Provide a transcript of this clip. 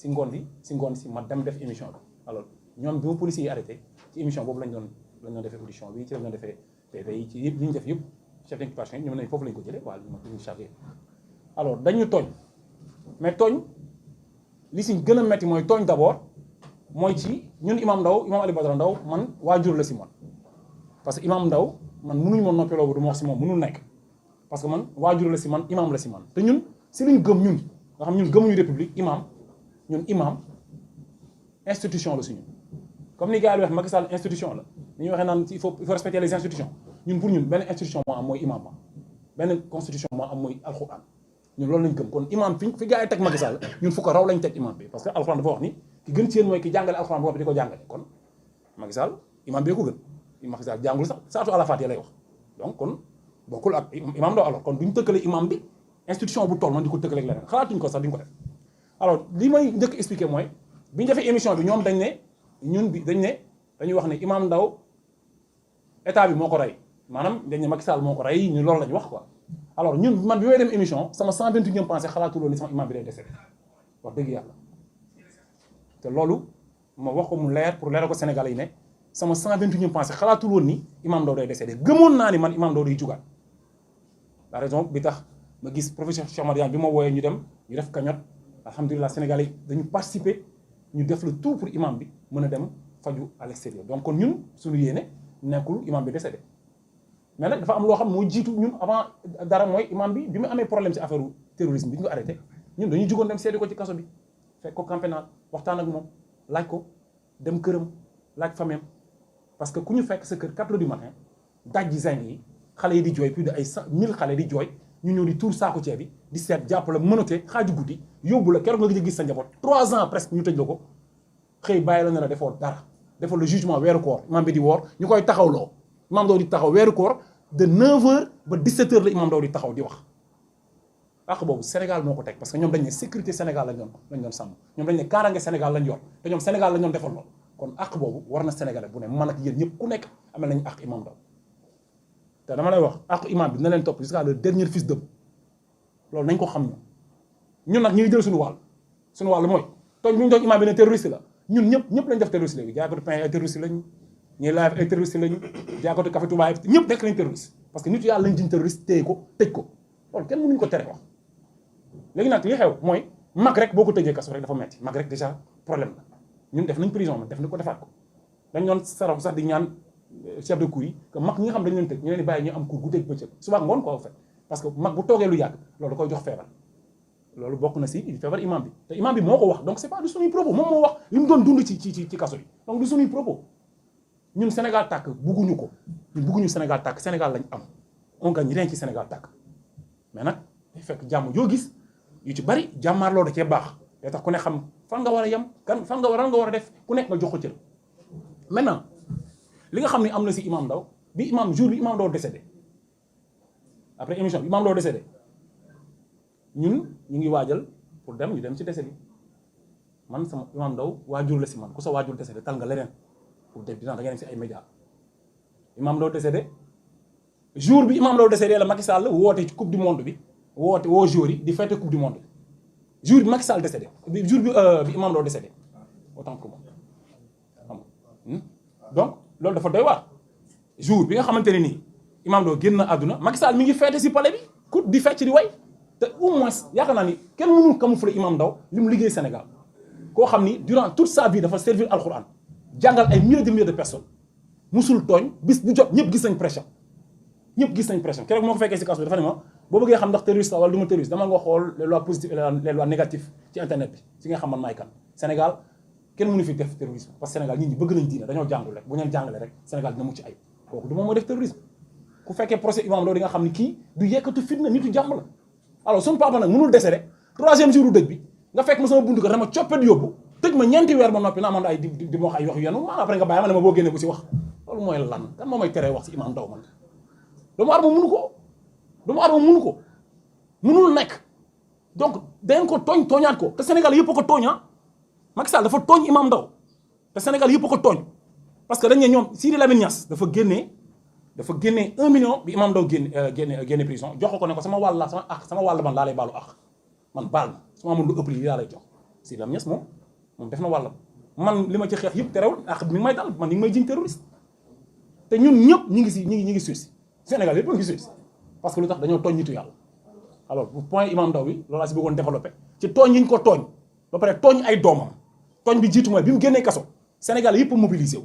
si ngoon si ma dem def émission bi alors ñoom bi ma policiers yi arrêté ci émission boobu lañ doon defee audition bi ci lañ doon defee PV yi ci yëpp li ñu def yëpp chef d'inculpation yi ñoom nañ foofu lañ ko jëlee waaye ñu chargé alors dañu tooñ mais tooñ li si gën a metti mooy tooñ d'abord mooy ci ñun imam Ndao imam Aliou Badara Ndao man waajur la si man parce que imam Ndao man mënuñu ma noppiloo bu du ma wax si moom mënul nekk parce que man waajur la si man imam la si man te ñun si luñ gëm ñun nga xam ñun gëmuñu république imam ñun imam institution la suñu comme ni gars yi wax Macky Sall institution la ni ñu waxee naan il faut respecter les institutions ñun pour ñun benn institution moo am mooy imam ma benn constitution moo am mooy alxuraan ñun loolu lañ gëm kon imam fi gars yi teg Macky Sall ñun fu ko raw lañ teg imam bi parce que alxuraan dafa wax ni ki gën ci yéen mooy ki jàngale alxuraan boobu di ko jàngale kon Macky Sall imam bee ko gën Macky Sall jàngul sax saatu àla faatiha lay wax donc kon bokkul ak imam Ndao alors kon duñ tëkkale imam bi institution bu toll man di ko tëkkale ak leneen xalaatuñ ko sax duñ ko def alors li may njëkk expliquer mooy bi ñu defee émission bi ñoom dañ ne dañuy wax ne imam Ndao état bi moo ko rey maanaam dañ ne Macky Sall moo ko rey ñu loolu la ñu wax quoi alors ñun man bi may dem émission sama 121e pensée xalaatuloo ni sama imam bi day décédé wax dëgg yàlla te loolu ma wax ko mu leer pour leeral ko Sénégalais yi ne sama 121e pensée xalaatul woon ni imam Ndao day décédé gëmoon naa ni man imam Ndao day jugaat la raison bi tax ma gis professeur Cheikh Madiane bi ma wooyee ñu dem ñu def cagnotte alhamdulilah Sénégalais yi dañu participer ñu def le tout pour imam bi mën a dem faju à l'extérieur donc kon ñun suñu yéene nekkul imam bi décédé mais nag dafa am loo xam moo jiitu ñun avant dara mooy imam bi mu amee problème ci affaire terrorisme bi ñu ko arrêté ñun dañuy jugoon dem seeti ko ci kaso bi fekk ko camp pénal waxtaan ak moom laaj ko dem këram laaj famem parce que ku ñu fekk sa kër 4 heures du matin daj ji zinc yi xale yi di jooy plus de ay 1000 xale di jooy ñu ñëw di tuur saako ceeb bi di seet jàpp la mënatee xaaju guddi yóbbu la keroog nga gis sa njaboot 3 ans presque ñu tëj la ko xëy bàyyi la ne la defoo dara defoo le jugement weeru koor imam bi di woor ñu koy taxawloo imam Ndao di taxaw weeru koor de 9h ba 17h la imam Ndao di taxaw di wax àq boobu Sénégal moo ko teg parce que ñoom dañ ne sécurité Sénégal lañ doon sàmm ñoom dañ ne kaaraange Sénégal lañ yor te ñoom Sénégal lañ doon defal lool kon àq boobu war na Sénégalais bu ne man ak yéen ñëpp ku nekk amee nañu àq imam Ndao te dama lay wax àq imam bi na leen topp jusqu'à le dernier fils d'homme loolu nañ ko xam ñun nag ñu ngi jël suñu wàll mooy tooñ bi ñu tooñ imam bi ne terroriste la ñun ñëpp lañ def terroriste léegi jaaykatu pain ay terroriste lañu ñuy live ay terroriste lañu jaaykatu café Touba ñëpp nekk nañ terroriste parce que nit yàlla lañ jiñ terroriste téye ko tëj ko loolu kenn mënuñu ko tere wax léegi nag li xew mooy mag rek boo ko tëjee kaso rek dafa metti mag rek déjà problème la ñun def nañ prison man def na ko defaat ko dañ doon sarax sax di ñaan chef de cour yi que mag ñi nga xam dañu leen tëj ñu leen di bàyyi ñu am cour guddeeg bëccëg suba ngoon ko en fait parce que mag bu toogee lu yàgg loolu da koy jox feebar loolu bokk na si feebar imam bi te imam bi moo ko wax donc c'est pas du suñuy propos moom moo wax li mu doon dund ci kaso bi donc du suñuy propos ñun Sénégal tàkk bugguñu ko ñun bugguñu Sénégal tàkk Sénégal lañ am on gagne rien ci Sénégal tàkk mais nag day fekk jàmm yoo gis yu ci bari jàmmaarloo da cee baax day tax ku ne xam fan nga war a yem fan nga war a def ku nekk nga jox ko cër maintenant li nga xam ne am na si imam Ndao jour bi imam Ndao décédé après émission bi imam Ndao décédé ñun ñu ngi waajal pour ñu dem ci décès bi man sama imam Ndao waajur la si man ku sa waajur décédé tal nga leneen pour dem dinaa da nga dem si ay médias imam Ndao décédé jour bi imam Ndao décédé la Macky Sall woote ci coupe du monde bi woo jour yi di fête coupe du monde bi jour bi Macky Sall décédé jour bi imam Ndao décédé autant pour moi donc loolu dafa doy waar jour bi nga xamante ne nii imam Ndao génn na àdduna Macky Sall mi ngi fête si palais bi ku di fecc di way te au moins yaakaar naa ni kenn mënul camoufler imam Ndao li mu liggéey Sénégal koo xam ni durant toute sa vie dafa servir alxuraan jàngal ay milliers de personnes musul tooñ bis bu jot ñëpp gis nañ pression keroog moo ko fekkee si kaso bi dafa ne ma boo bëggee xam ndax terroriste la wala du ma terroriste dama nga xool les lois positives et les lois négatives ci internet bi si nga xam man maay kan Sénégal kenn mënu fi def terrorisme parce que Sénégal nit ñi bëgg nañ diine dañoo jàngul rek bu ñu leen jàngale rek Sénégal dina mucc ay kooku du moom moo def terrorisme ku fekkee procès imam Ndao di nga xam ni kii du yekkatu fitna nitu jàmm la alors suñu papa nag mënul décédé 3e jour u dëj bi nga fekk ma sama buntu ko dama coppet yóbbu tëj ma ñeenti weer ba noppi naa man ay di ma wax ay wax yu yenu après nga bàyyi ma ne ma boo génnee bu si wax loolu mooy lan kan moo may teree wax si imam Ndao man doomu aadama mënu ko mënul nekk donc dañ ko tooñaat ko te Sénégal yëpp a ko tooñaa Macky Sall dafa tooñ imam Ndao te Sénégal yëpp a ko tooñ parce que dañ ne ñoom Sidi Lamine Niass dafa génnee 1 million bi imam Ndao génne prison jox ko ne ko sama wàll man laa lay baalu ak man baal ma su ma amoon lu ëpp lii laa lay jox Sidy Lamine Niasse moom def na wàllam man li ma ci xeex yëpp terewul ak mi ngi may dal man ni ngi may jiñ terroriste te ñun ñëpp ñi ngi suuf Sénégal yëpp ngi suuf parce que lu tax dañoo tooñ nitu yàlla. alors bu point Imam Ndao bi loolu laa si bëggoon développé ci tooñ yi ñu ko tooñ ba pare tooñ ay doomam tooñ bi jiitu mooy bi mu génnee kaso Sénégal yëpp mobilisé wu